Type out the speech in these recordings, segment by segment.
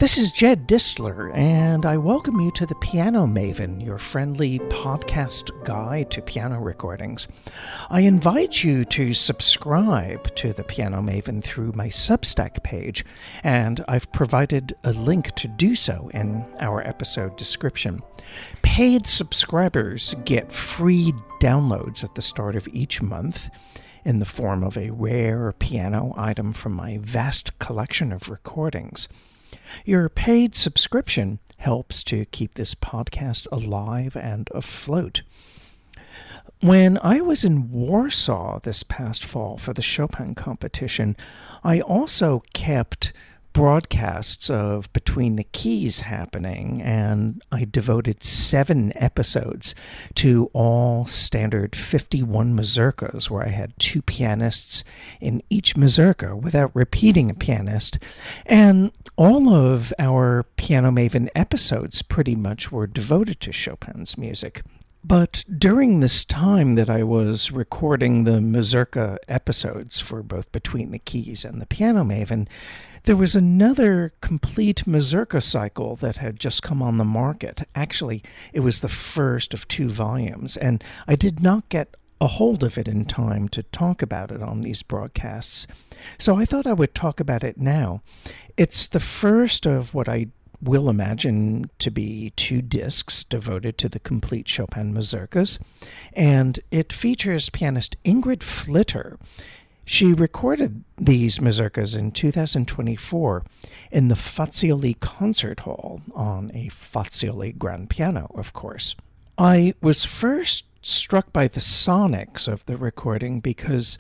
This is Jed Distler, and I welcome you to the Piano Maven, your friendly podcast guide to piano recordings. I invite you to subscribe to the Piano Maven through my Substack page, and I've provided a link to do so in our episode description. Paid subscribers get free downloads at the start of each month in the form of a rare piano item from my vast collection of recordings. Your paid subscription helps to keep this podcast alive and afloat. When I was in Warsaw this past fall for the Chopin competition, I also kept broadcasts of Between the Keys happening, and I devoted 7 episodes to all standard 51 mazurkas, where I had 2 pianists in each mazurka without repeating a pianist, and all of our Piano Maven episodes pretty much were devoted to Chopin's music. But during this time that I was recording the mazurka episodes for both Between the Keys and the Piano Maven, there was another complete mazurka cycle that had just come on the market. Actually, it was the first of 2 volumes, and I did not get a hold of it in time to talk about it on these broadcasts. So I thought I would talk about it now. It's the first of what I will imagine to be 2 discs devoted to the complete Chopin mazurkas, and it features pianist Ingrid Fliter. She recorded these mazurkas in 2024 in the Fazioli Concert Hall on a Fazioli grand piano, of course. I was first struck by the sonics of the recording because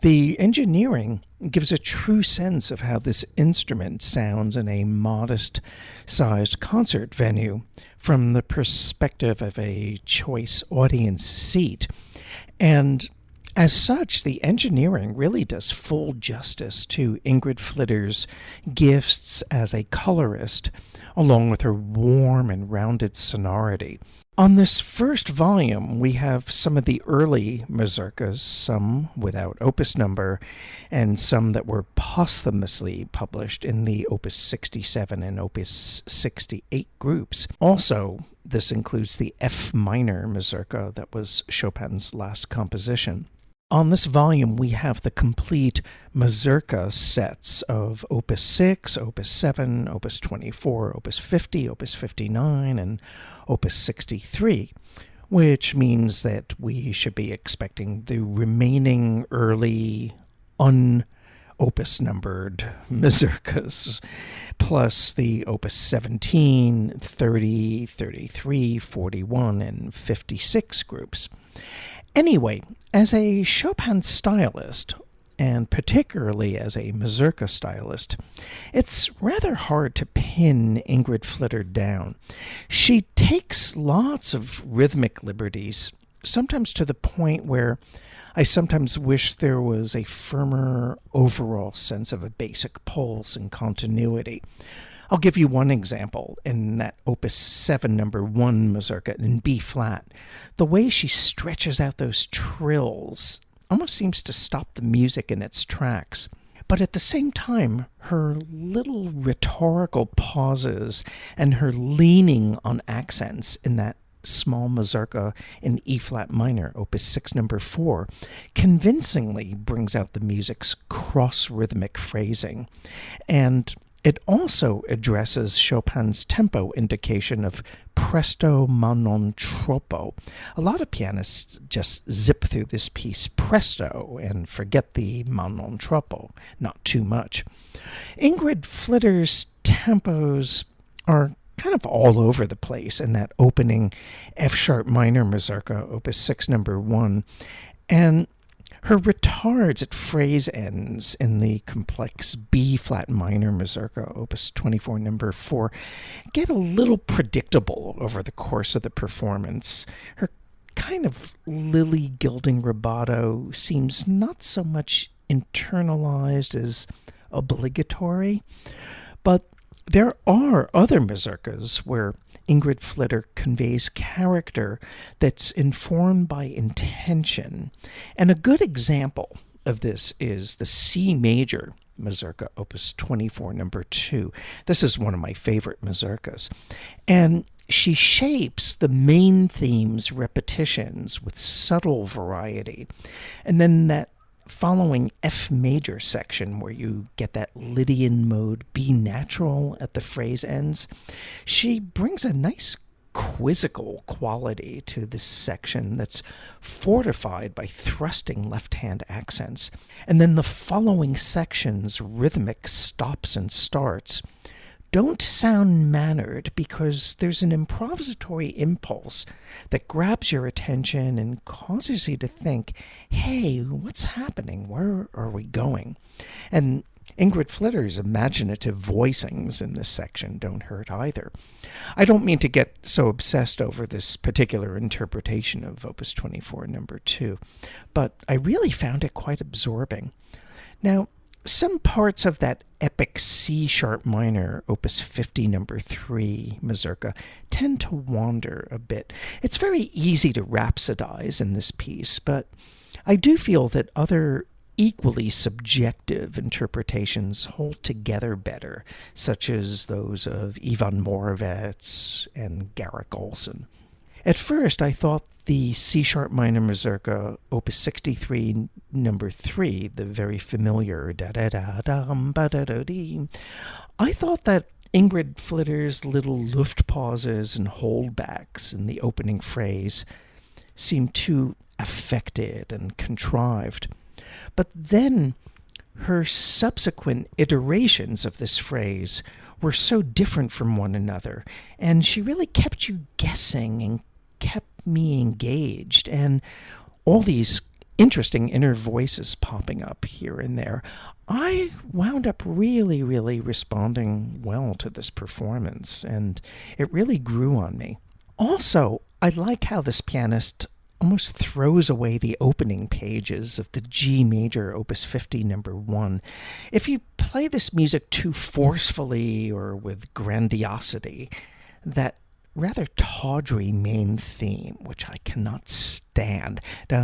the engineering gives a true sense of how this instrument sounds in a modest-sized concert venue from the perspective of a choice audience seat. And as such, the engineering really does full justice to Ingrid Fliter's gifts as a colorist, along with her warm and rounded sonority. On this first volume, we have some of the early mazurkas, some without opus number, and some that were posthumously published in the Opus 67 and Opus 68 groups. Also, this includes the F minor mazurka that was Chopin's last composition. On this volume, we have the complete mazurka sets of Opus 6, Opus 7, Opus 24, Opus 50, Opus 59, and Opus 63, which means that we should be expecting the remaining early un-opus numbered mazurkas, plus the Opus 17, 30, 33, 41, and 56 groups. Anyway, as a Chopin stylist, and particularly as a mazurka stylist, it's rather hard to pin Ingrid Fliter down. She takes lots of rhythmic liberties, sometimes to the point where I sometimes wish there was a firmer overall sense of a basic pulse and continuity. I'll give you one example in that Opus 7 number 1 mazurka in B flat. The way she stretches out those trills almost seems to stop the music in its tracks. But at the same time, her little rhetorical pauses and her leaning on accents in that small mazurka in E flat minor, Opus 6 number 4, convincingly brings out the music's cross-rhythmic phrasing. And it also addresses Chopin's tempo indication of presto ma non troppo. A lot of pianists just zip through this piece presto and forget the ma non troppo, not too much. Ingrid Fliter's tempos are kind of all over the place in that opening F-sharp minor mazurka, Opus 6 number 1, and her retards at phrase ends in the complex B-flat minor mazurka, Opus 24 number 4, get a little predictable over the course of the performance. Her kind of lily gilding rubato seems not so much internalized as obligatory, but there are other mazurkas where Ingrid Fliter conveys character that's informed by intention. And a good example of this is the C Major Mazurka Opus 24, number 2. This is one of my favorite mazurkas. And she shapes the main theme's repetitions with subtle variety. And then that following F major section where you get that Lydian mode B natural at the phrase ends, she brings a nice quizzical quality to this section that's fortified by thrusting left-hand accents. And then the following section's rhythmic stops and starts don't sound mannered because there's an improvisatory impulse that grabs your attention and causes you to think, hey, what's happening? Where are we going? And Ingrid Fliter's imaginative voicings in this section don't hurt either. I don't mean to get so obsessed over this particular interpretation of Opus 24, number 2, but I really found it quite absorbing. Now, some parts of that epic C-sharp minor, Opus 50, number 3 Mazurka, tend to wander a bit. It's very easy to rhapsodize in this piece, but I do feel that other equally subjective interpretations hold together better, such as those of Ivan Moravec and Garrick Olson. At first, I thought the C-sharp minor Mazurka, Opus 63, number 3, the very familiar da-da-da-dum, ba-da-da-dee, I thought that Ingrid Fliter's little luft pauses and holdbacks in the opening phrase seemed too affected and contrived. But then her subsequent iterations of this phrase were so different from one another, and she really kept you guessing and kept me engaged, and all these interesting inner voices popping up here and there. I wound up really responding well to this performance, and it really grew on me. Also, I like how this pianist almost throws away the opening pages of the G Major Opus 50, number 1. If you play this music too forcefully or with grandiosity, that rather tawdry main theme, which I cannot stand. I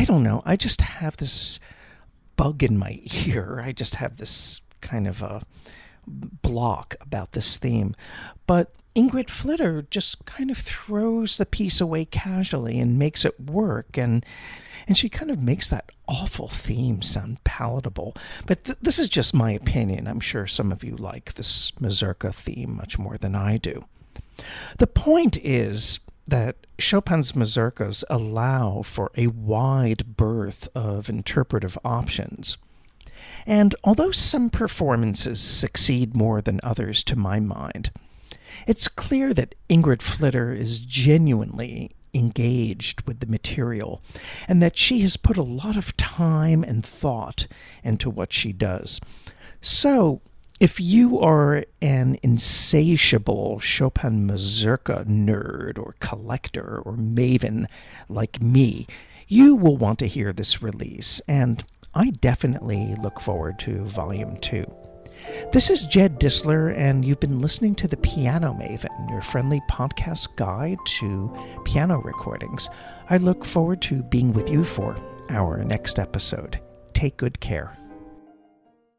don't know. I just have this bug in my ear. I just have this kind of a block about this theme. But Ingrid Fliter just kind of throws the piece away casually and makes it work, and she kind of makes that awful theme sound palatable. But this is just my opinion. I'm sure some of you like this Mazurka theme much more than I do. The point is that Chopin's mazurkas allow for a wide berth of interpretive options. And although some performances succeed more than others to my mind, it's clear that Ingrid Fliter is genuinely engaged with the material and that she has put a lot of time and thought into what she does. So, if you are an insatiable Chopin Mazurka nerd or collector or maven like me, you will want to hear this release, and I definitely look forward to Volume 2. This is Jed Disler, and you've been listening to The Piano Maven, your friendly podcast guide to piano recordings. I look forward to being with you for our next episode. Take good care.